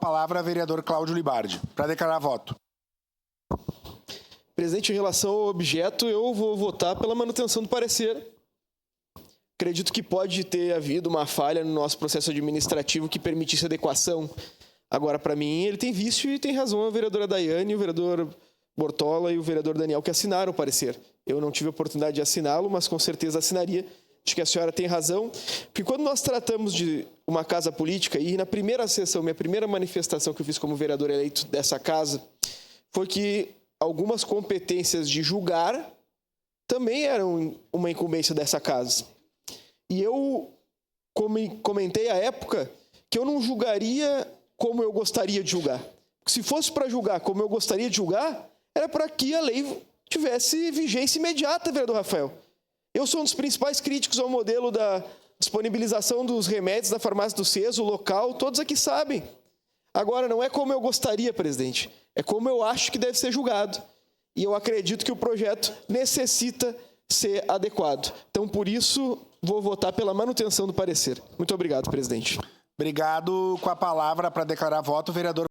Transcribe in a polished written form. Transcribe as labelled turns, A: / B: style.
A: Palavra, vereador Cláudio Libardi, para declarar voto.
B: Presidente, em relação ao objeto, eu vou votar pela manutenção do parecer. Acredito que pode ter havido uma falha no nosso processo administrativo que permitisse adequação. Agora, para mim, ele tem vício e tem razão a vereadora Daiane, o vereador Bortola e o vereador Daniel que assinaram o parecer. Eu não tive a oportunidade de assiná-lo, mas com certeza assinaria. Acho que a senhora tem razão, porque quando nós tratamos de uma casa política, e na primeira sessão, minha primeira manifestação que eu fiz como vereador eleito dessa casa, foi que algumas competências de julgar também eram uma incumbência dessa casa. E eu comentei à época que eu não julgaria como eu gostaria de julgar. Se fosse para julgar como eu gostaria de julgar, era para que a lei tivesse vigência imediata, vereador Rafael. Eu sou um dos principais críticos ao modelo da disponibilização dos remédios da farmácia do CESO, local, todos aqui sabem. Agora, não é como eu gostaria, presidente, é como eu acho que deve ser julgado. E eu acredito que o projeto necessita ser adequado. Então, por isso, vou votar pela manutenção do parecer. Muito obrigado, presidente.
A: Obrigado. Com a palavra para declarar voto, vereador